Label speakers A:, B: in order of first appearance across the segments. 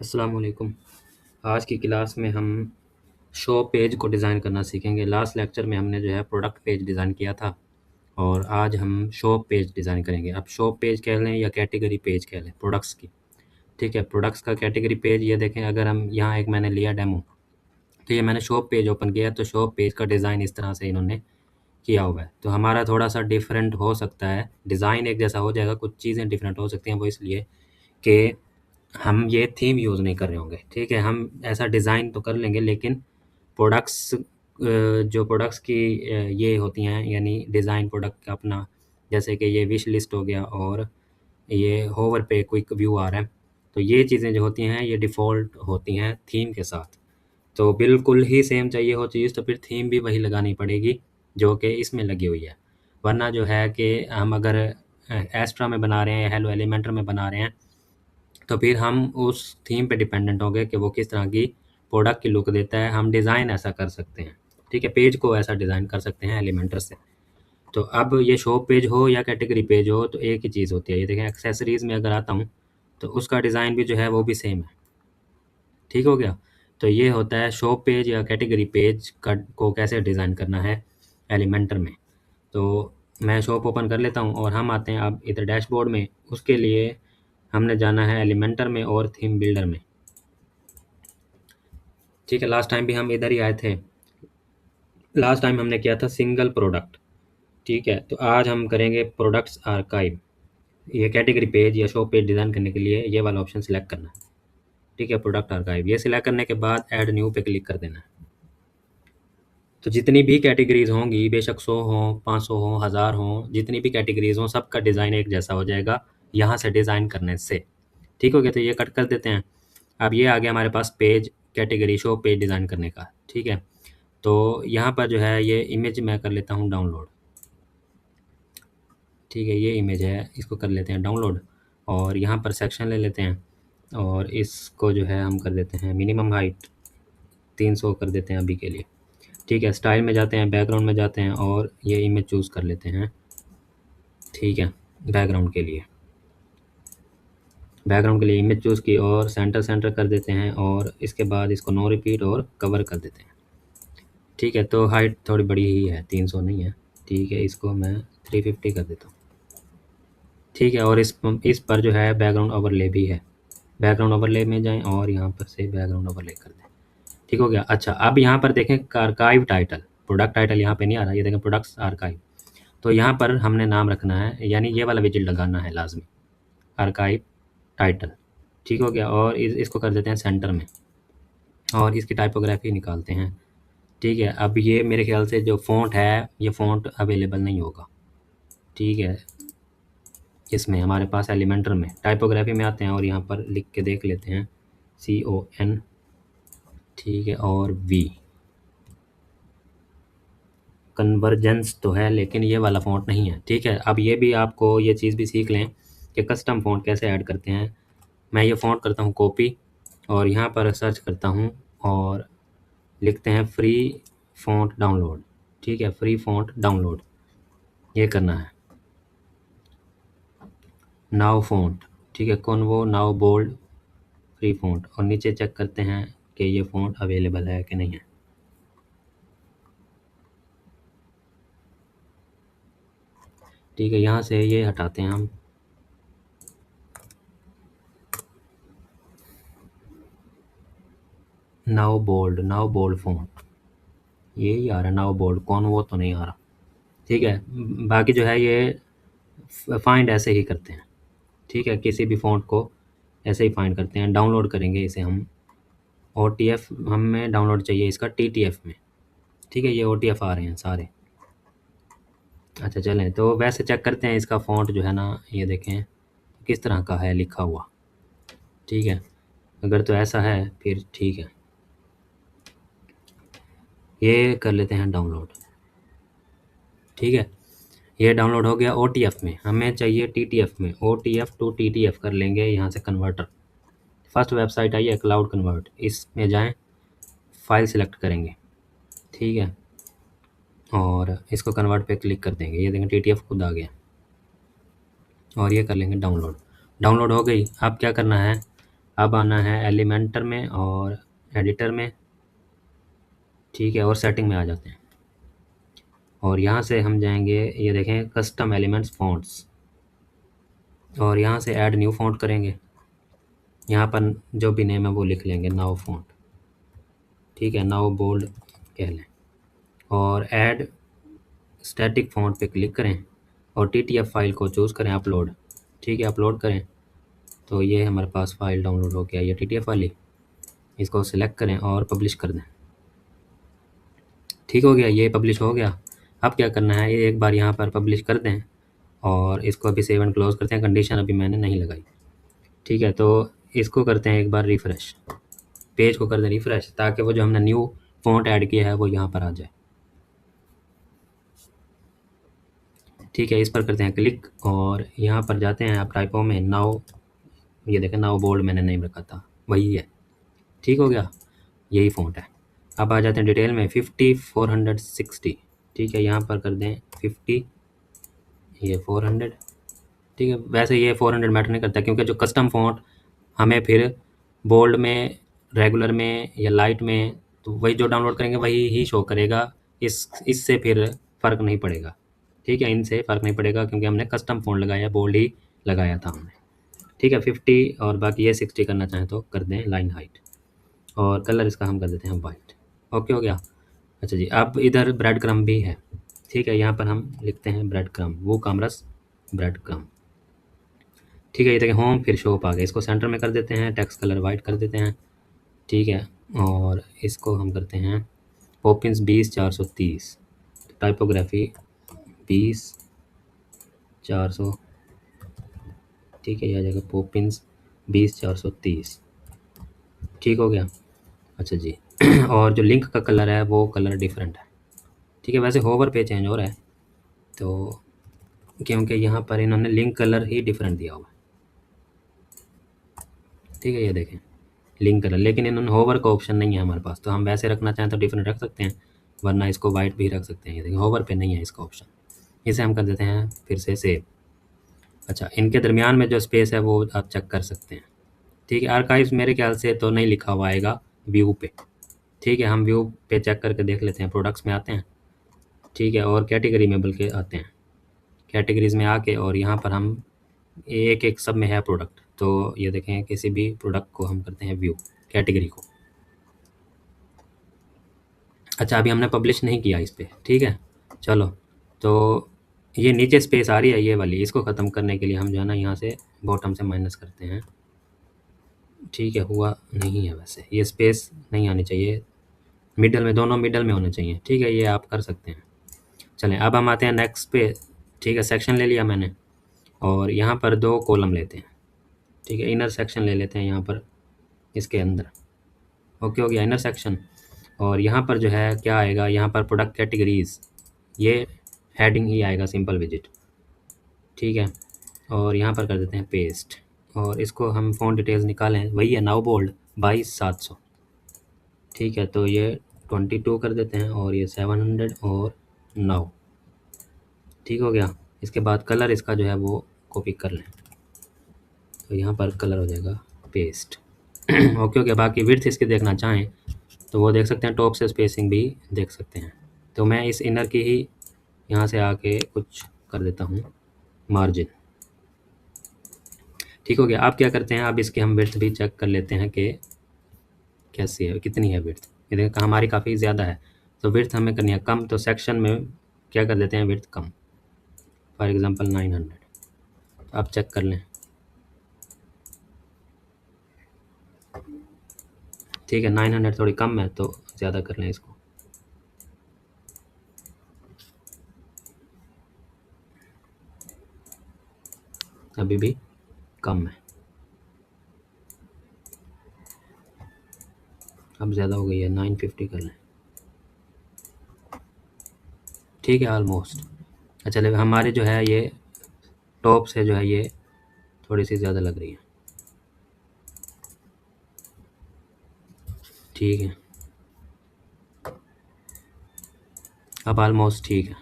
A: अस्सलाम वालेकुम। आज की क्लास में हम शो पेज को डिज़ाइन करना सीखेंगे। लास्ट लेक्चर में हमने जो है प्रोडक्ट पेज डिज़ाइन किया था और आज हम शो पेज डिज़ाइन करेंगे। अब शो पेज कह लें या कैटेगरी पेज कह लें प्रोडक्ट्स की, ठीक है। प्रोडक्ट्स का कैटेगरी पेज ये देखें, अगर हम यहाँ एक मैंने लिया डेमो, तो ये मैंने शो पेज ओपन किया तो शो पेज का डिज़ाइन इस तरह से इन्होंने किया हुआ है। तो हमारा थोड़ा सा डिफरेंट हो सकता है, डिज़ाइन एक जैसा हो जाएगा, कुछ चीज़ें डिफरेंट हो सकती हैं। वो इसलिए कि हम ये थीम यूज़ नहीं कर रहे होंगे, ठीक है। हम ऐसा डिज़ाइन तो कर लेंगे लेकिन प्रोडक्ट्स जो प्रोडक्ट्स की ये होती हैं, यानी डिज़ाइन प्रोडक्ट का अपना, जैसे कि ये विश लिस्ट हो गया और ये होवर पे क्विक व्यू आ रहा है, तो ये चीज़ें जो होती हैं ये डिफ़ॉल्ट होती हैं थीम के साथ। तो बिल्कुल ही सेम चाहिए हो चीज़ तो फिर थीम भी वही लगानी पड़ेगी जो कि इसमें लगी हुई है। वरना जो है कि हम अगर एस्ट्रा में बना रहे हैं या हेलो एलिमेंटर में बना रहे हैं, तो फिर हम उस थीम पे डिपेंडेंट होंगे कि वो किस तरह की प्रोडक्ट की लुक देता है। हम डिज़ाइन ऐसा कर सकते हैं, ठीक है, पेज को ऐसा डिज़ाइन कर सकते हैं एलिमेंटर से। तो अब ये शो पेज हो या कैटेगरी पेज हो तो एक ही चीज़ होती है। ये देखें, एक्सेसरीज़ में अगर आता हूँ तो उसका डिज़ाइन भी जो है वो भी सेम है, ठीक हो गया। तो ये होता है शो पेज या कैटेगरी पेज का को कैसे डिज़ाइन करना है एलिमेंटर में। तो मैं शॉप ओपन कर लेता हूँ और हम आते हैं अब इधर डैशबोर्ड में। उसके लिए हमने जाना है एलिमेंटर में और थीम बिल्डर में, ठीक है। लास्ट टाइम भी हम इधर ही आए थे। लास्ट टाइम हमने किया था सिंगल प्रोडक्ट, ठीक है। तो आज हम करेंगे प्रोडक्ट्स आर्काइव। ये कैटेगरी पेज या शो पेज डिज़ाइन करने के लिए ये वाला ऑप्शन सिलेक्ट करना है, ठीक है, प्रोडक्ट आर्काइव। ये सिलेक्ट करने के बाद ऐड न्यू पे क्लिक कर देना है। तो जितनी भी कैटेगरीज होंगी, बेशक 100 हों, 500 हों, 1000 हों, जितनी भी कैटेगरीज हों, सबका डिज़ाइन एक जैसा हो जाएगा यहाँ से डिज़ाइन करने से, ठीक हो गया। तो ये कट कर देते हैं। अब ये आ गया हमारे पास page category show page design करने का, ठीक है। तो यहाँ पर जो है ये इमेज मैं कर लेता हूँ डाउनलोड, ठीक है। ये इमेज है, इसको कर लेते हैं डाउनलोड और यहाँ पर सेक्शन ले लेते हैं और इसको जो है हम कर देते हैं मिनिमम हाइट 300 कर देते हैं अभी के लिए, ठीक है। स्टाइल में जाते हैं, बैकग्राउंड में जाते हैं और ये इमेज चूज़ कर लेते हैं, ठीक है। बैकग्राउंड के लिए इमेज चूज़ की और सेंटर सेंटर कर देते हैं और इसके बाद इसको नो रिपीट और कवर कर देते हैं, ठीक है। तो हाइट थोड़ी बड़ी ही है, 300 नहीं है, ठीक है। इसको मैं 350 कर देता हूँ, ठीक है। और इस पर जो है बैकग्राउंड ओवरले भी है। बैकग्राउंड ओवरले में जाएं और यहाँ पर से बैकग्राउंड ओवरले कर दें, ठीक हो गया। अच्छा, अब यहाँ पर देखें आर्काइव टाइटल, प्रोडक्ट टाइटल यहाँ पे नहीं आ रहा, ये देखें प्रोडक्ट्स आर्काइव। तो यहाँ पर हमने नाम रखना है, यानी ये वाला विजिट लगाना है लाजमी, आर्काइव टाइटल, ठीक हो गया। और इसको कर देते हैं सेंटर में और इसकी टाइपोग्राफी निकालते हैं, ठीक है। अब ये मेरे ख्याल से जो फ़ॉन्ट है ये फ़ॉन्ट अवेलेबल नहीं होगा, ठीक है। इसमें हमारे पास एलिमेंटर में टाइपोग्राफी में आते हैं और यहाँ पर लिख के देख लेते हैं CON, ठीक है, और V। कन्वर्जेंस तो है लेकिन ये वाला फ़ॉन्ट नहीं है, ठीक है। अब ये भी आपको ये चीज़ भी सीख लें कि कस्टम फ़ॉन्ट कैसे ऐड करते हैं। मैं ये फ़ॉन्ट करता हूँ कॉपी और यहाँ पर सर्च करता हूँ और लिखते हैं फ्री फ़ॉन्ट डाउनलोड, ठीक है। फ्री फ़ॉन्ट डाउनलोड ये करना है। नाउ फ़ॉन्ट, ठीक है, convo now bold free font, और नीचे चेक करते हैं कि ये फ़ॉन्ट अवेलेबल है कि नहीं है। ठीक है, यहाँ से ये हटाते हैं हम। नाउ बोल्ड फ़ॉन्ट यही आ रहा है, नाउ बोल्ड, कॉन्वो तो नहीं आ रहा, ठीक है। बाकी जो है ये फाइंड ऐसे ही करते हैं, ठीक है। किसी भी फ़ॉन्ट को ऐसे ही फाइंड करते हैं। डाउनलोड करेंगे इसे हम, OTF हमें डाउनलोड चाहिए इसका TTF में, ठीक है। ये OTF आ रहे हैं सारे। अच्छा चलें, तो वैसे चेक करते हैं इसका फ़ॉन्ट जो है ना, ये देखें किस तरह का है लिखा हुआ, ठीक है। अगर तो ऐसा है फिर ठीक है, ये कर लेते हैं डाउनलोड, ठीक है। ये डाउनलोड हो गया OTF में, हमें चाहिए TTF में। OTF टू TTF कर लेंगे यहाँ से कन्वर्टर। फर्स्ट वेबसाइट आई है क्लाउड कन्वर्ट, इसमें जाएं, फाइल सिलेक्ट करेंगे, ठीक है, और इसको कन्वर्ट पे क्लिक कर देंगे। ये देखें TTF खुद आ गया और ये कर लेंगे डाउनलोड। डाउनलोड हो गई। अब क्या करना है, अब आना है एलिमेंटर में और एडिटर में, ठीक है, और सेटिंग में आ जाते हैं। और यहाँ से हम जाएंगे, ये देखें कस्टम एलिमेंट्स फ़ॉन्ट्स, और यहाँ से ऐड न्यू फ़ॉन्ट करेंगे। यहाँ पर जो भी नेम है वो लिख लेंगे नाउ फ़ॉन्ट, ठीक है, नाउ बोल्ड कह लें। और ऐड स्टैटिक फ़ॉन्ट पे क्लिक करें और TTF फाइल को चूज़ करें अपलोड, ठीक है, अपलोड करें। तो ये हमारे पास फ़ाइल डाउनलोड हो गया, ये TTF वाली, इसको सिलेक्ट करें और पब्लिश कर दें। ठीक हो गया, ये पब्लिश हो गया। अब क्या करना है, ये एक बार यहाँ पर पब्लिश कर दें और इसको अभी सेव एंड क्लोज़ करते हैं, कंडीशन अभी मैंने नहीं लगाई, ठीक है। तो इसको करते हैं एक बार रिफ़्रेश, पेज को कर दें रिफ़्रेश, ताकि वो जो हमने न्यू फ़ॉन्ट ऐड किया है वो यहाँ पर आ जाए, ठीक है। इस पर करते हैं क्लिक और यहाँ पर जाते हैं आप टाइपों में, नाउ, ये देखें नाउ बोल्ड मैंने नेम रखा था, वही है, ठीक हो गया, यही फ़ॉन्ट है। अब आ जाते हैं डिटेल में, 5460, ठीक है, यहाँ पर कर दें 50, ये 400, ठीक है। वैसे ये 400 मैटर नहीं करता, क्योंकि जो कस्टम फ़ॉन्ट हमें फिर बोल्ड में, रेगुलर में या लाइट में, तो वही जो डाउनलोड करेंगे वही ही शो करेगा, इससे फिर फ़र्क नहीं पड़ेगा, ठीक है, इनसे फ़र्क नहीं पड़ेगा, क्योंकि हमने कस्टम फ़ॉन्ट लगाया, बोल्ड ही लगाया था हमने, ठीक है। 50 और बाकी ये 60 करना चाहें तो कर दें लाइन हाइट, और कलर इसका हम कर देते हैं वाइट, ओके हो गया। अच्छा जी, अब इधर ब्रेड क्रम भी है, ठीक है, यहाँ पर हम लिखते हैं ब्रेड क्रम, वो कामरस ब्रेड क्रम, ठीक है। ये देखिए होम फिर शॉप आ गया, इसको सेंटर में कर देते हैं, टेक्स्ट कलर वाइट कर देते हैं, ठीक है। और इसको हम करते हैं पोपिंस 20 430, टाइपोग्राफी 20 400, ठीक है, यह आ जाएगा पोपिंस 20 430, ठीक हो गया। अच्छा जी और जो लिंक का कलर है वो कलर डिफरेंट है, ठीक है, वैसे होवर पे चेंज हो रहा है, तो क्योंकि यहाँ पर इन्होंने लिंक कलर ही डिफरेंट दिया हुआ है, ठीक है, ये देखें लिंक कलर, लेकिन इन्होंने होवर का ऑप्शन नहीं है हमारे पास, तो हम वैसे रखना चाहें तो डिफरेंट रख सकते हैं, वरना इसको वाइट भी रख सकते हैं। ये देखिए होवर पे नहीं है इसका ऑप्शन, इसे हम कर देते हैं फिर से सेव। अच्छा, इनके दरमियान में जो स्पेस है वो आप चेक कर सकते हैं, ठीक है। आर्काइव्स मेरे ख्याल से तो नहीं लिखा हुआ आएगा व्यू पे, ठीक है, हम व्यू पे चेक करके देख लेते हैं, प्रोडक्ट्स में आते हैं, ठीक है, और कैटेगरी में बल्कि आते हैं, कैटेगरीज़ में आके और यहाँ पर हम एक एक सब में है प्रोडक्ट, तो ये देखें किसी भी प्रोडक्ट को हम करते हैं व्यू कैटेगरी को। अच्छा, अभी हमने पब्लिश नहीं किया इस पर, ठीक है, चलो। तो ये नीचे स्पेस आ रही है ये वाली, इसको ख़त्म करने के लिए हम जो है ना यहाँ से बॉटम से माइनस करते हैं, ठीक है, हुआ नहीं है, वैसे ये स्पेस नहीं आनी चाहिए, मिडल में, दोनों मिडल में होने चाहिए, ठीक है, ये आप कर सकते हैं। चलें अब हम आते हैं नेक्स्ट पे, ठीक है, सेक्शन ले लिया मैंने, और यहाँ पर 2 कॉलम लेते हैं, ठीक है, इनर सेक्शन ले लेते हैं यहाँ पर इसके अंदर, ओके हो गया इनर सेक्शन। और यहाँ पर जो है क्या आएगा, यहाँ पर प्रोडक्ट कैटेगरीज़, ये हेडिंग ही आएगा सिंपल विजिट, ठीक है। और यहाँ पर कर देते हैं पेस्ट, और इसको हम फ़ॉन्ट डिटेल्स निकालें, वही है नाउ बोल्ड 22 700, ठीक है। तो ये 22 कर देते हैं और ये 700 और 9, ठीक हो गया। इसके बाद कलर इसका जो है वो कॉपी कर लें, तो यहाँ पर कलर हो जाएगा पेस्ट ओके हो गया। बाकी विड्थ इसकी देखना चाहें तो वो देख सकते हैं, टॉप से स्पेसिंग भी देख सकते हैं। तो मैं इस इनर की ही यहाँ से आके कुछ कर देता हूँ मार्जिन, ठीक हो गया। आप क्या करते हैं, अब इसकी हम विड्थ भी चेक कर लेते हैं कि कैसी है, कितनी है विड्थ। ये देखिए हमारी काफ़ी ज़्यादा है, तो विड्थ हमें करनी है कम, तो सेक्शन में क्या कर देते हैं विड्थ कम, फॉर एग्ज़ाम्पल 900, आप चेक कर लें, ठीक है, 900 थोड़ी कम है तो ज़्यादा कर लें इसको, अभी भी कम है, अब ज़्यादा हो गई है, 950 कर लें, ठीक है, ऑलमोस्ट। अच्छा चलिए, हमारे जो है ये टॉप से जो है ये थोड़ी सी ज़्यादा लग रही है, ठीक है, अब ऑलमोस्ट ठीक है,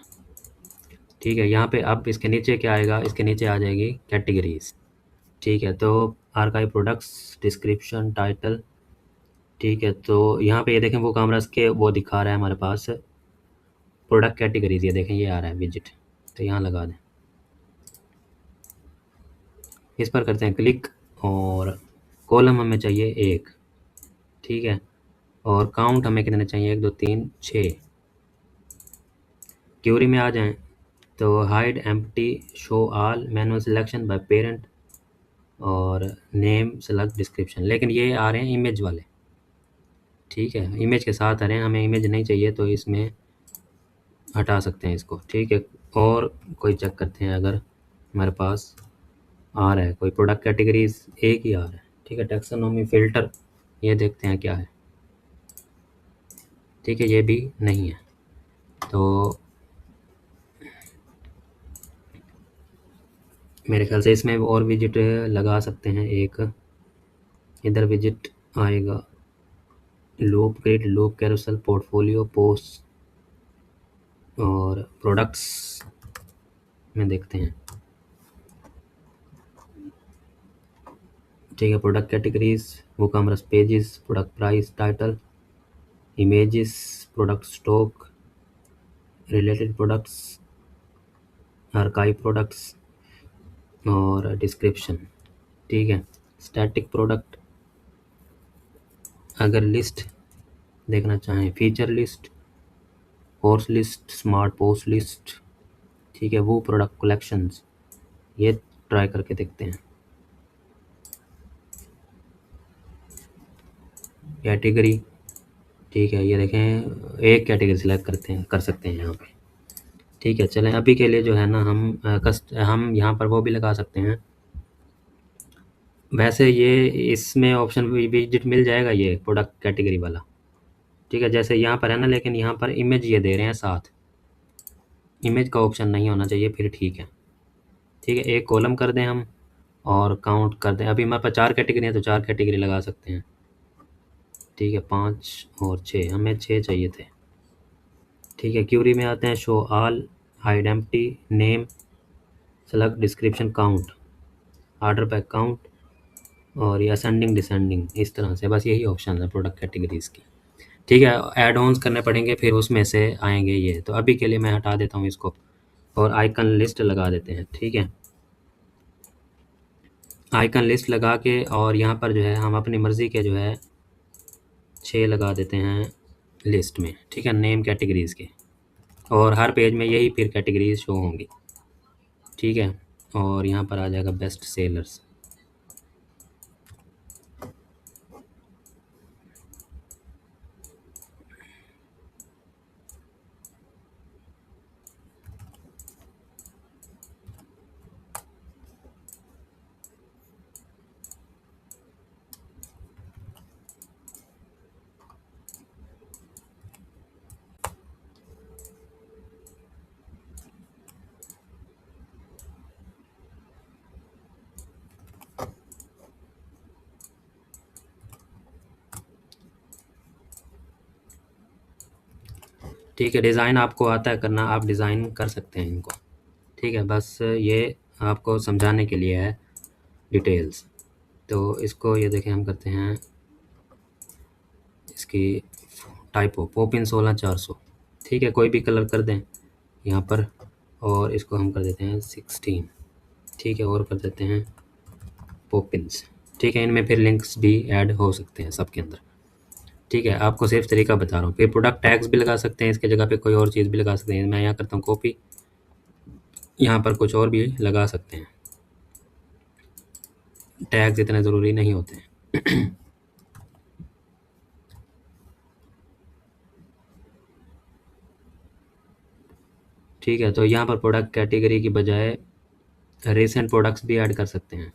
A: ठीक है। यहाँ पे अब इसके नीचे क्या आएगा, इसके नीचे आ जाएगी कैटेगरीज़, ठीक है। तो आर्काइव प्रोडक्ट्स, डिस्क्रिप्शन, टाइटल। ठीक है, तो यहाँ पे ये देखें वो कामरास के वो दिखा रहा है हमारे पास प्रोडक्ट कैटेगरीज, ये देखें ये आ रहा है विजिट, तो यहाँ लगा दें, इस पर करते हैं क्लिक, और कॉलम हमें चाहिए एक। ठीक है, और काउंट हमें कितने चाहिए, 1 2 3 6। क्यूरी में आ जाएं तो hide empty, show all, manual selection by parent, और नेम सेलेक्ट डिस्क्रिप्शन, लेकिन ये आ रहे हैं इमेज वाले। ठीक है, इमेज के साथ आ रहे हैं, हमें इमेज नहीं चाहिए तो इसमें हटा सकते हैं इसको। ठीक है, और कोई चेक करते हैं अगर हमारे पास आ रहा है कोई प्रोडक्ट कैटेगरीज, एक ही आ रहा है। ठीक है, टैक्सोनॉमी फ़िल्टर, ये देखते हैं क्या है। ठीक है, ये भी नहीं है, तो मेरे ख्याल से इसमें और विजिट लगा सकते हैं एक, इधर विजिट आएगा, loop, create loop, carousel, portfolio, post, और प्रोडक्ट्स में देखते हैं। ठीक है, प्रोडक्ट कैटेगरीज, वो commerce pages, product price, title, images, product stock, related products, archive products, और डिस्क्रिप्शन। ठीक है, स्टैटिक प्रोडक्ट, अगर लिस्ट देखना चाहें, feature list, course list, smart post list. ठीक है, वो प्रोडक्ट कलेक्शंस, ये ट्राई करके देखते हैं। कैटेगरी, ठीक है, ये देखें एक कैटेगरी सिलेक्ट करते हैं, कर सकते हैं यहाँ पे। ठीक है, चलें अभी के लिए जो है ना हम यहाँ पर वो भी लगा सकते हैं। वैसे ये इसमें ऑप्शन विजिट मिल जाएगा ये प्रोडक्ट कैटेगरी वाला। ठीक है, जैसे यहाँ पर है ना, लेकिन यहाँ पर इमेज ये दे रहे हैं साथ, इमेज का ऑप्शन नहीं होना चाहिए, फिर ठीक है। ठीक है, एक कॉलम कर दें हम, और काउंट कर दें, अभी हमारे पास 4 कैटेगरी है तो 4 कैटेगरी लगा सकते हैं। ठीक है, 5 और 6, हमें 6 चाहिए थे। ठीक है, क्यूरी में आते हैं, show all, hide empty, name, select description, count, order by count, और ये असेंडिंग डिसेंडिंग, इस तरह से बस यही ऑप्शन है प्रोडक्ट कैटेगरीज की। ठीक है, ऐड ऑन्स करने पड़ेंगे फिर उसमें से आएंगे ये, तो अभी के लिए मैं हटा देता हूँ इसको, और आइकन लिस्ट लगा देते हैं। ठीक है, आइकन लिस्ट लगा के, और यहाँ पर जो है हम अपनी मर्ज़ी के जो है 6 लगा देते हैं लिस्ट में। ठीक है, नेम कैटेगरीज़ के, और हर पेज में यही फिर कैटेगरीज शो होंगी। ठीक है, और यहाँ पर आ जाएगा बेस्ट सेलर्स। ठीक है, डिज़ाइन आपको आता है करना, आप डिज़ाइन कर सकते हैं इनको। ठीक है, बस ये आपको समझाने के लिए है डिटेल्स। तो इसको ये देखें, हम करते हैं इसकी टाइपो, पोपिन 16400। ठीक है, कोई भी कलर कर दें यहाँ पर, और इसको हम कर देते हैं 16। ठीक है, और कर देते हैं पोपिन्स। ठीक है, इनमें फिर लिंक्स भी ऐड हो सकते हैं सबके अंदर। ठीक है, आपको सिर्फ तरीका बता रहा हूँ। फिर प्रोडक्ट टैग्स भी लगा सकते हैं, इसके जगह पे कोई और चीज़ भी लगा सकते हैं। मैं यहाँ करता हूँ कॉपी, यहाँ पर कुछ और भी लगा सकते हैं, टैग्स इतने ज़रूरी नहीं होते हैं। ठीक है, तो यहाँ पर प्रोडक्ट कैटेगरी की बजाय रिसेंट प्रोडक्ट्स भी ऐड कर सकते हैं।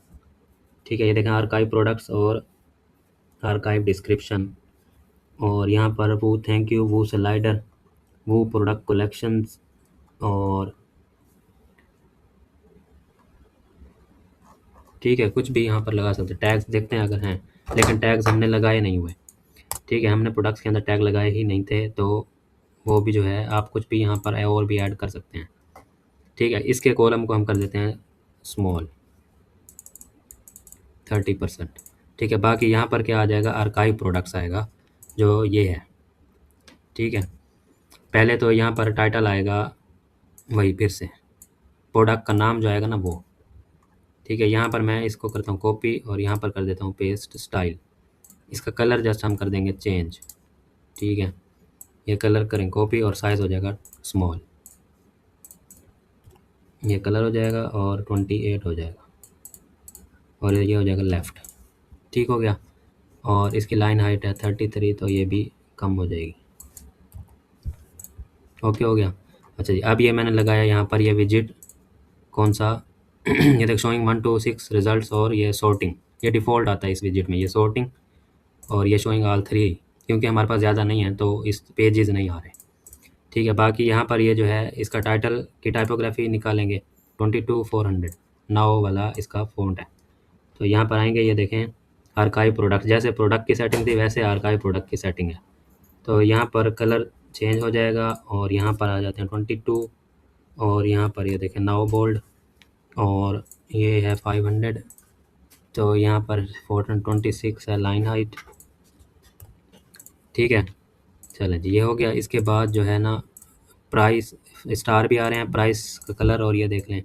A: ठीक है, ये देखें, आर्काइव प्रोडक्ट्स और आर्काइव डिस्क्रिप्शन, और यहाँ पर वो थैंक यू, वो स्लाइडर, वो प्रोडक्ट कलेक्शंस, और ठीक है कुछ भी यहाँ पर लगा सकते हैं। टैग्स देखते हैं अगर हैं, लेकिन टैग्स हमने लगाए नहीं हुए। ठीक है, हमने प्रोडक्ट्स के अंदर टैग लगाए ही नहीं थे, तो वो भी जो है आप कुछ भी यहाँ पर और भी ऐड कर सकते हैं। ठीक है, इसके कॉलम को हम कर देते हैं स्मॉल। 30%। ठीक है, बाकी यहाँ पर क्या आ जाएगा, आर्काइव प्रोडक्ट्स आएगा जो ये है। ठीक है, पहले तो यहाँ पर टाइटल आएगा, वही फिर से प्रोडक्ट का नाम जो आएगा ना वो। ठीक है, यहाँ पर मैं इसको करता हूँ कॉपी और यहाँ पर कर देता हूँ पेस्ट स्टाइल। इसका कलर जस्ट हम कर देंगे चेंज। ठीक है, ये कलर करें कॉपी और साइज़ हो जाएगा स्मॉल। ये कलर हो जाएगा और 28 हो जाएगा और ये हो जाएगा लेफ़्ट। ठीक हो गया। और इसकी लाइन हाइट है 33, तो ये भी कम हो जाएगी। ओके हो गया। अच्छा जी, अब ये मैंने लगाया यहाँ पर ये विजिट कौन सा ये देख शोइंग 1 to 6 रिजल्ट्स और ये सॉर्टिंग, ये डिफ़ॉल्ट आता है इस विजिट में, ये सॉर्टिंग और ये शोइंग ऑल 3, क्योंकि हमारे पास ज़्यादा नहीं है तो इस पेजेस नहीं आ रहे। ठीक है, बाकी यहाँ पर ये जो है इसका टाइटल की टाइपोग्राफी निकालेंगे 22/400 नाउ वाला इसका फ़ॉन्ट है। तो यहाँ पर आएंगे, ये देखें आर्काइव प्रोडक्ट, जैसे प्रोडक्ट की सेटिंग थी वैसे आर्काइव प्रोडक्ट की सेटिंग है। तो यहाँ पर कलर चेंज हो जाएगा और यहाँ पर आ जाते हैं 22 और यहाँ पर ये देखें नाउ बोल्ड और ये है 500। तो यहाँ पर 426 है लाइन हाइट। ठीक है, चलें जी, ये हो गया। इसके बाद जो है ना प्राइस स्टार भी आ रहे हैं, प्राइस का कलर, और ये देख लें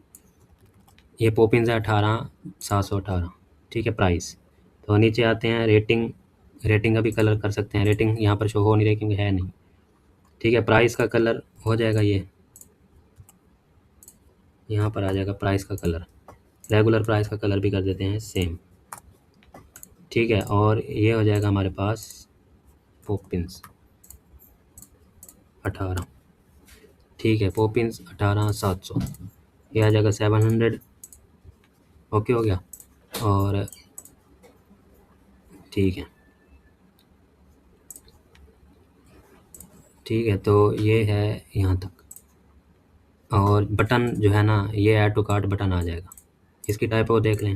A: ये पोपिन्स है 18,718। ठीक है प्राइस। तो नीचे आते हैं रेटिंग, रेटिंग का भी कलर कर सकते हैं, रेटिंग यहाँ पर शो हो नहीं रही क्योंकि है नहीं। ठीक है, प्राइस का कलर हो जाएगा ये, यहाँ पर आ जाएगा प्राइस का कलर, रेगुलर प्राइस का कलर भी कर देते हैं सेम। ठीक है, और ये हो जाएगा हमारे पास पोपिन्स 18। ठीक है, पोपिन्स 18,700, ये आ जाएगा 700। ओके हो गया। और ठीक है, ठीक है, तो ये है यहाँ तक। और बटन जो है ना ये ऐड टू कार्ट बटन आ जाएगा, इसकी टाइपो देख लें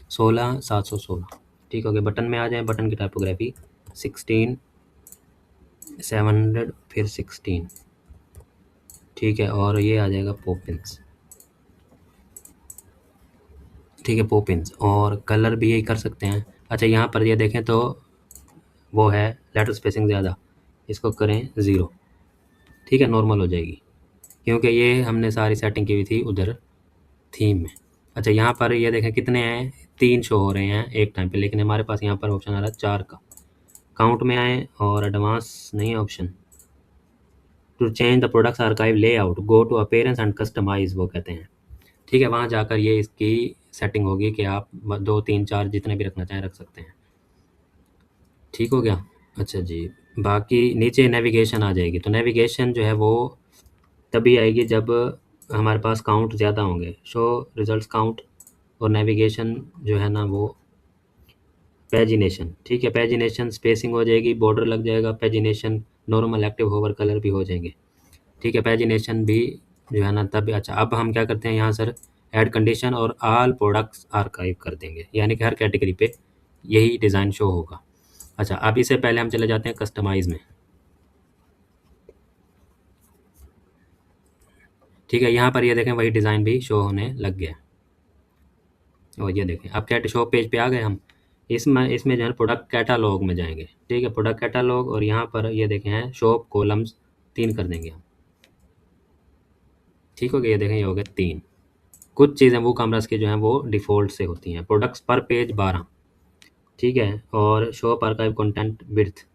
A: 16,716। ठीक हो गया, बटन में आ जाए, बटन की टाइपोग्राफी 16,700 फिर 16। ठीक है, और ये आ जाएगा पोपिन्स। ठीक है, पोपिन्स, और कलर भी यही कर सकते हैं। अच्छा, यहाँ पर ये देखें तो वो है लेटर स्पेसिंग ज़्यादा, इसको करें 0। ठीक है, नॉर्मल हो जाएगी क्योंकि ये हमने सारी सेटिंग की हुई थी उधर थीम में। अच्छा, यहाँ पर ये देखें कितने हैं, 3 शो हो रहे हैं एक टाइम पे, लेकिन हमारे पास यहाँ पर ऑप्शन आ रहा है 4 का। काउंट में आए और एडवांस नहीं है option, to change the products archive layout go to appearance and customize वो कहते हैं। ठीक है, वहाँ जाकर ये इसकी सेटिंग होगी कि आप 2 3 4 जितने भी रखना चाहें रख सकते हैं। ठीक हो गया। अच्छा जी, बाकी नीचे नेविगेशन आ जाएगी, तो नेविगेशन जो है वो तभी आएगी जब हमारे पास काउंट ज़्यादा होंगे, शो रिजल्ट्स काउंट, और नेविगेशन जो है ना वो पेजिनेशन। ठीक है, पेजिनेशन स्पेसिंग हो जाएगी, बॉर्डर लग जाएगा, pagination normal active hover colour भी हो जाएंगे। ठीक है, पेजिनेशन भी जो है ना तब। अच्छा, अब हम क्या करते हैं यहाँ सर ऐड कंडीशन और ऑल प्रोडक्ट्स आर्काइव कर देंगे, यानी कि हर कैटेगरी पे यही डिज़ाइन शो होगा। अच्छा, अब इससे पहले हम चले जाते हैं कस्टमाइज़ में। ठीक है, यहाँ पर ये देखें वही डिज़ाइन भी शो होने लग गया, और ये देखें अब क्या शो पेज पे आ गए हम। इसमें जो है प्रोडक्ट कैटालॉग में जाएंगे। ठीक है, प्रोडक्ट कैटालॉग, और यहाँ पर ये देखें हैं शॉप कॉलम्स 3 कर देंगे हम। ठीक हो गया, ये देखें ये हो गए 3। कुछ चीज़ें वो कामर्स की जो हैं वो डिफ़ॉल्ट से होती हैं। प्रोडक्ट्स पर पेज 12। ठीक है, और शॉप आर्काइव कंटेंट विड्थ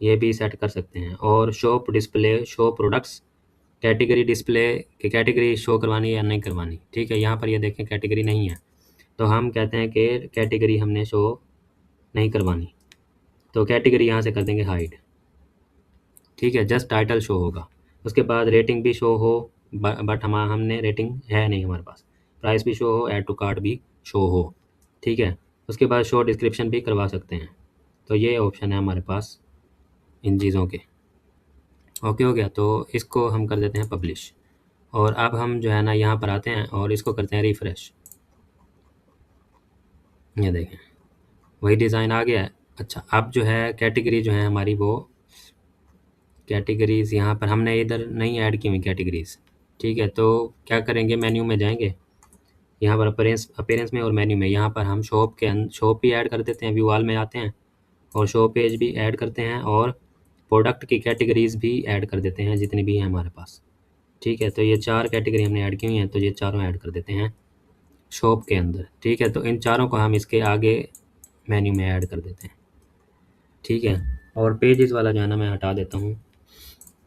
A: ये भी सेट कर सकते हैं, और shop display show products category display की कैटेगरी शो करवानी है या नहीं करवानी। ठीक है, यहाँ पर ये देखें कैटेगरी नहीं है, तो हम कहते हैं कि कैटेगरी हमने शो नहीं करवानी, तो कैटेगरी यहाँ से कर देंगे हाइड। ठीक है, जस्ट टाइटल शो होगा। उसके बाद रेटिंग भी शो हो, बट हमने रेटिंग है नहीं हमारे पास। प्राइस भी शो हो, ऐड टू कार्ट भी शो हो। ठीक है, उसके बाद शो डिस्क्रिप्शन भी करवा सकते हैं। तो ये ऑप्शन है हमारे पास इन चीज़ों के। ओके हो गया, तो इसको हम कर देते हैं पब्लिश, और अब हम जो है ना यहाँ पर आते हैं और इसको करते हैं रिफ़्रेश। ये देखें वही डिज़ाइन आ गया है। अच्छा, अब जो है कैटेगरी जो है हमारी वो कैटेगरीज़ यहाँ पर हमने इधर नहीं ऐड की हुई कैटेगरीज़। ठीक है, तो क्या करेंगे, मेन्यू में जाएंगे यहाँ पर अपीयरेंस में और मेन्यू में यहाँ पर हम शॉप भी ऐड कर देते हैं, व्यू ऑल में आते हैं और शो पेज भी ऐड करते हैं और प्रोडक्ट की कैटेगरीज भी ऐड कर देते हैं जितनी भी हैं हमारे पास। ठीक है, तो ये 4 कैटेगरी हमने ऐड की हुई हैं, तो ये चारों ऐड कर देते हैं शॉप के अंदर। ठीक है, तो इन चारों को हम इसके आगे मेन्यू में ऐड कर देते हैं। ठीक है, और पेजेस वाला जो है ना मैं हटा देता हूँ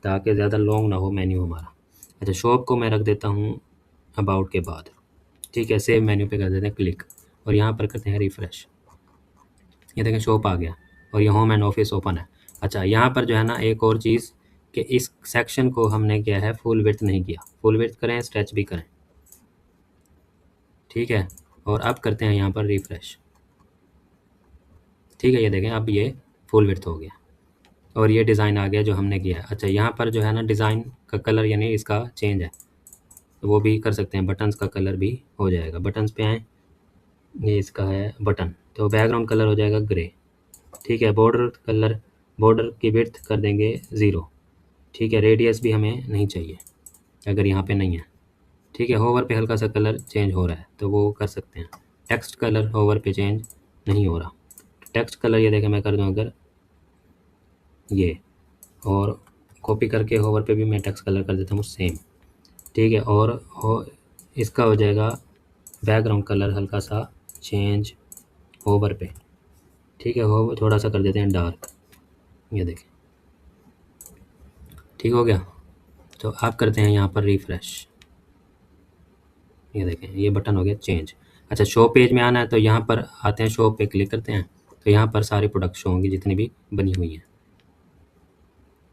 A: ताकि ज़्यादा लॉन्ग ना हो मेन्यू हमारा। अच्छा, शॉप को मैं रख देता हूँ अबाउट के बाद। ठीक है, सेव मेन्यू पे कर देते हैं क्लिक और यहाँ पर करते हैं रिफ़्रेश। ये देखें शॉप आ गया और ये होम एंड ऑफिस ओपन है। अच्छा, यहाँ पर जो है ना एक और चीज़ कि इस सेक्शन को हमने किया है फुल विड्थ नहीं किया, फुल विड्थ करें स्ट्रेच भी करें। ठीक है, और अब करते हैं यहाँ पर रिफ़्रेश। ठीक है, ये देखें अब ये फुल विड्थ हो गया और ये डिज़ाइन आ गया जो हमने किया है। अच्छा, यहाँ पर जो है ना डिज़ाइन का कलर यानी इसका चेंज है, तो वो भी कर सकते हैं, बटन्स का कलर भी हो जाएगा। बटन्स पे आएँ, ये इसका है बटन, तो बैकग्राउंड कलर हो जाएगा ग्रे। ठीक है, बॉर्डर कलर, बॉर्डर की विड्थ कर देंगे 0। ठीक है, रेडियस भी हमें नहीं चाहिए अगर यहाँ पे नहीं है। ठीक है, होवर पे हल्का सा कलर चेंज हो रहा है तो वो कर सकते हैं। टेक्स्ट कलर होवर पे चेंज नहीं हो रहा, टेक्स्ट कलर ये देखें मैं कर दूँ अगर ये, और कॉपी करके होवर पे भी मैं टेक्स्ट कलर कर देता हूँ सेम। ठीक है, और इसका हो जाएगा बैकग्राउंड कलर हल्का सा चेंज होवर पे। ठीक है, हो थोड़ा सा कर देते हैं डार्क, ये देखें ठीक हो गया। तो आप करते हैं यहाँ पर रिफ़्रेश, ये देखें ये बटन हो गया चेंज। अच्छा, शो पेज में आना है तो यहाँ पर आते हैं, शो पे क्लिक करते हैं तो यहाँ पर सारे प्रोडक्ट शो होंगी जितनी भी बनी हुई हैं।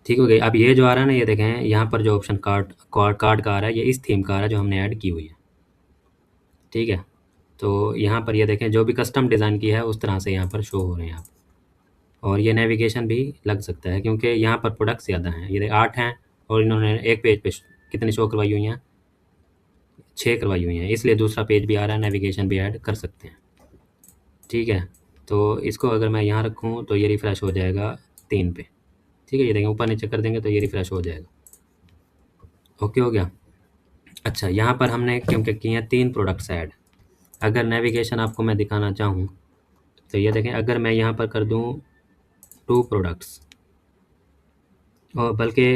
A: ठीक हो गई। अब ये जो आ रहा है ना, ये देखें यहाँ पर जो ऑप्शन कार्ड का आ रहा है, ये इस थीम का आ रहा है जो हमने ऐड की हुई है। ठीक है, तो यहाँ पर ये देखें जो भी कस्टम डिज़ाइन की है उस तरह से यहाँ पर शो हो रहे हैं आप। और ये नेविगेशन भी लग सकता है क्योंकि यहाँ पर प्रोडक्ट्स ज़्यादा हैं, ये 8 हैं और इन्होंने एक पेज पे कितनी शो करवाई हुई हैं, 6 करवाई हुई हैं, इसलिए दूसरा पेज भी आ रहा है, नेविगेशन भी ऐड कर सकते हैं। ठीक है, तो इसको अगर मैं यहाँ रखूँ तो ये रिफ़्रेश हो जाएगा 3 पे। ठीक है, ये देखें ऊपर नीचे कर देंगे तो ये रिफ़्रेश हो जाएगा। ओके हो गया। अच्छा, यहाँ पर हमने क्योंकि किए हैं 3 प्रोडक्ट्स ऐड। अगर नेविगेशन आपको मैं दिखाना चाहूँ तो ये देखें, अगर मैं यहाँ पर कर दूँ 2 प्रोडक्ट्स और बल्कि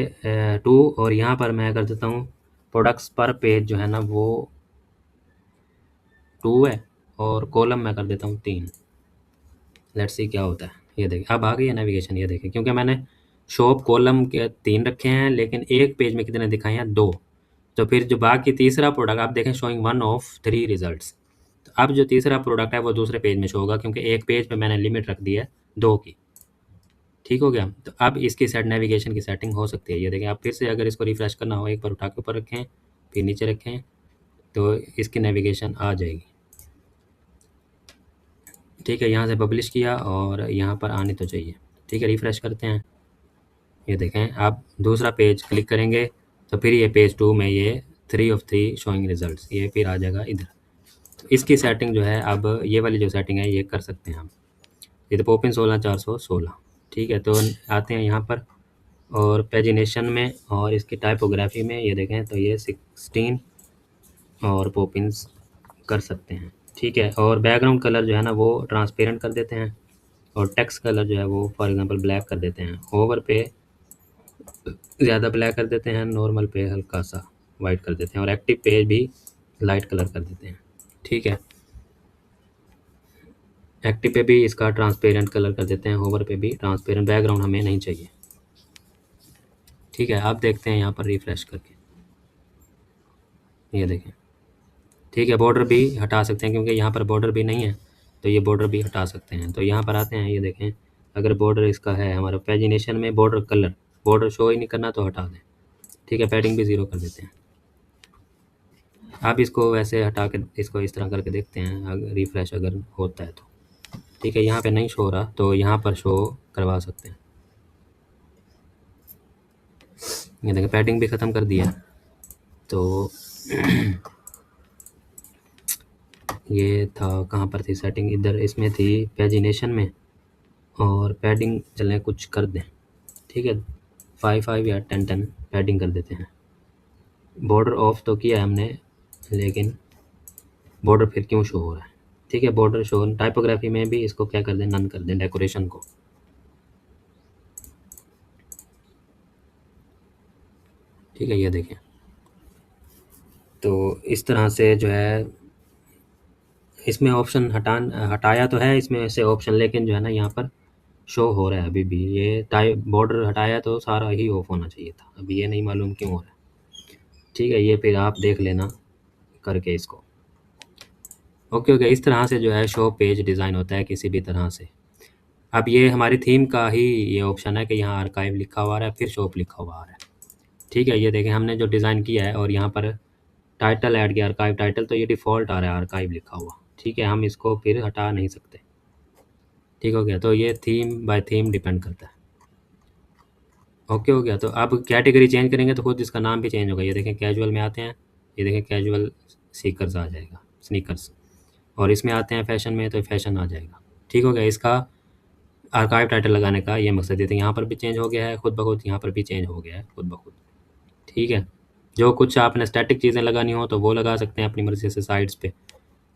A: 2, और यहाँ पर मैं कर देता हूँ प्रोडक्ट्स पर पेज जो है ना वो 2 है और कॉलम मैं कर देता हूँ 3। लेट्स सी क्या होता है। ये देखिए अब आ गई है नेविगेशन, ये देखिए क्योंकि मैंने शॉप कॉलम के 3 रखे हैं लेकिन एक पेज में कितने दिखाए हैं 2, तो फिर जो बाकी तीसरा प्रोडक्ट आप देखें शोइंग 1 ऑफ 3 रिजल्ट्स, तो अब जो तीसरा प्रोडक्ट है वो दूसरे पेज में शो होगा क्योंकि एक पेज पे मैंने लिमिट रख दी है 2 की। ठीक हो गया, तो अब इसकी नेविगेशन की सेटिंग हो सकती है। ये देखें आप फिर से अगर इसको रिफ्रेश करना हो एक बार उठा के ऊपर रखें फिर नीचे रखें तो इसकी नेविगेशन आ जाएगी। ठीक है, यहाँ से पब्लिश किया और यहाँ पर आनी तो चाहिए। ठीक है, रिफ़्रेश करते हैं, ये देखें आप दूसरा पेज क्लिक करेंगे तो फिर ये पेज 2 में ये 3 ऑफ 3 शोइंग रिजल्ट्स, ये फिर आ जाएगा इधर। तो इसकी सेटिंग जो है अब ये वाली जो सेटिंग है ये कर सकते हैं हम। ये तो पोपिन 16416। ठीक है, तो आते हैं यहाँ पर और पेजिनेशन में और इसकी टाइपोग्राफी में ये देखें तो ये 16 और पोपिन्स कर सकते हैं। ठीक है, और बैकग्राउंड कलर जो है ना वो ट्रांसपेरेंट कर देते हैं और टेक्स्ट कलर जो है वो फॉर एग्जांपल ब्लैक कर देते हैं, ओवर पे ज़्यादा ब्लैक कर देते हैं, नॉर्मल पे हल्का सा वाइट कर देते हैं और एक्टिव पेज भी लाइट कलर कर देते हैं। ठीक है, एक्टिव पे भी इसका ट्रांसपेरेंट कलर कर देते हैं, होवर पे भी ट्रांसपेरेंट, बैकग्राउंड हमें नहीं चाहिए। ठीक है, आप देखते हैं यहाँ पर रिफ़्रेश करके, ये देखें। ठीक है, बॉर्डर भी हटा सकते हैं क्योंकि यहाँ पर बॉर्डर भी नहीं है तो ये बॉर्डर भी हटा सकते हैं। तो यहाँ पर आते हैं, ये देखें अगर बॉर्डर इसका है हमारा पेजिनेशन में बॉर्डर कलर, बॉर्डर शो ही नहीं करना तो हटा दें। ठीक है, पैडिंग भी 0 कर देते हैं। आप इसको वैसे हटा के इसको इस तरह करके देखते हैं अगर रिफ़्रेश अगर होता है तो। ठीक है, यहाँ पे नहीं शो हो रहा तो यहाँ पर शो करवा सकते हैं। ये देखें पैडिंग भी ख़त्म कर दिया। तो ये था कहाँ पर थी सेटिंग, इधर इसमें थी पेजिनेशन में, और पैडिंग चलें कुछ कर दें। ठीक है, 5 या 10 पैडिंग कर देते हैं। बॉर्डर ऑफ तो किया है हमने लेकिन बॉर्डर फिर क्यों शो हो रहा है। ठीक है, बॉर्डर शो टाइपोग्राफी में भी इसको क्या कर दें, नन कर दें डेकोरेशन को। ठीक है, ये देखें। तो इस तरह से जो है इसमें ऑप्शन हटाया तो है इसमें से ऑप्शन, लेकिन जो है ना यहाँ पर शो हो रहा है अभी भी। ये टाइप बॉर्डर हटाया तो सारा ही ऑफ होना चाहिए था, अभी ये नहीं मालूम क्यों हो रहा है। ठीक है, ये फिर आप देख लेना करके इसको। ओके ओके, इस तरह से जो है शो पेज डिज़ाइन होता है किसी भी तरह से। अब ये हमारी थीम का ही ये ऑप्शन है कि यहाँ आर्काइव लिखा हुआ आ रहा है, फिर शॉप लिखा हुआ आ रहा है। ठीक है, ये देखें हमने जो डिज़ाइन किया है, और यहाँ पर टाइटल ऐड किया आर्काइव टाइटल, तो ये डिफ़ॉल्ट आ रहा है आर्काइव लिखा हुआ। ठीक है, हम इसको फिर हटा नहीं सकते। ठीक हो गया, तो ये थीम बाय थीम डिपेंड करता है। ओके हो गया, तो अब कैटेगरी चेंज करेंगे तो खुद इसका नाम भी चेंज होगा। ये देखें कैजुअल में आते हैं, ये देखें कैजुअल सीकर्स आ जाएगा, स्नीकर्स। और इसमें आते हैं फैशन में, तो फैशन आ जाएगा। ठीक हो गया, इसका आर्काइव टाइटल लगाने का ये मकसद है। तो यहाँ पर भी चेंज हो गया है खुद ब खुद, यहाँ पर भी चेंज हो गया है खुद ब खुद। ठीक है, जो कुछ आपने स्टैटिक चीज़ें लगानी हो तो वो लगा सकते हैं अपनी मर्ज़ी से साइड्स पे,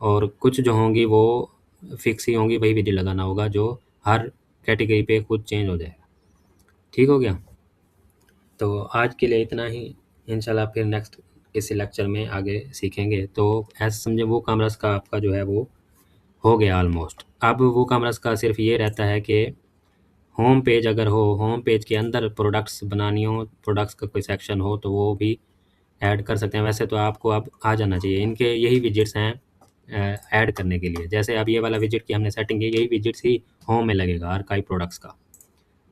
A: और कुछ जो होंगी वो फिक्स ही होंगी, वही विधि लगाना होगा जो हर कैटेगरी पे खुद चेंज हो जाएगा। ठीक हो गया, तो आज के लिए इतना ही। इंशाल्लाह फिर नेक्स्ट किसी लेक्चर में आगे सीखेंगे। तो ऐसा समझे वो कामर्स का आपका जो है वो हो गया ऑलमोस्ट। अब वो कामर्स का सिर्फ ये रहता है कि होम पेज अगर हो, होम पेज के अंदर प्रोडक्ट्स बनानी हो, प्रोडक्ट्स का कोई सेक्शन हो, तो वो भी ऐड कर सकते हैं। वैसे तो आपको अब आ जाना चाहिए, इनके यही विजिट्स हैं ऐड करने के लिए। जैसे अब ये वाला विजिट की हमने सेटिंग की, यही विजिट्स ही होम में लगेगा आर्काइव प्रोडक्ट्स का।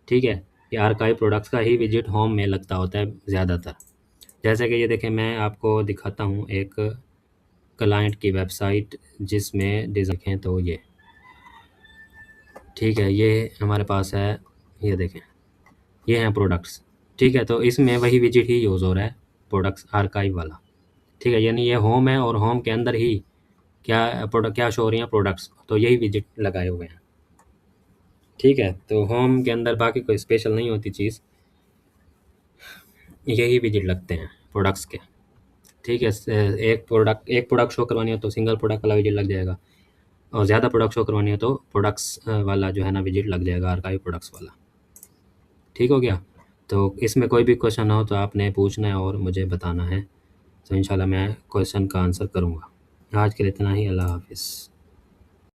A: ठीक है, ये आर्काइव प्रोडक्ट्स का ही विजिट होम में लगता होता है ज़्यादातर। जैसे कि ये देखें, मैं आपको दिखाता हूँ एक क्लाइंट की वेबसाइट जिसमें डिज़ाइन, तो ये ठीक है, ये हमारे पास है, ये देखें ये हैं प्रोडक्ट्स। ठीक है, तो इसमें वही विजिट ही यूज़ हो रहा है, प्रोडक्ट्स आर्काइव वाला। ठीक है, यानी ये होम है और होम के अंदर ही क्या प्रोडक्ट क्या शो हो रही हैं, प्रोडक्ट्स, तो यही विजिट लगाए हुए हैं। ठीक है, तो होम के अंदर बाकी कोई स्पेशल नहीं होती चीज़, यही विजिट लगते हैं प्रोडक्ट्स के। ठीक है, एक प्रोडक्ट शो करवानी हो तो सिंगल प्रोडक्ट वाला विजिट लग जाएगा, और ज़्यादा प्रोडक्ट शो करवानी हो तो प्रोडक्ट्स वाला जो है ना विजिट लग जाएगा, आर्काइव प्रोडक्ट्स वाला। ठीक हो गया, तो इसमें कोई भी क्वेश्चन हो तो आपने पूछना है और मुझे बताना है, तो इंशाल्लाह मैं क्वेश्चन का आंसर करूँगा। आज के लिए इतना ही, अल्लाह हाफ़िज़।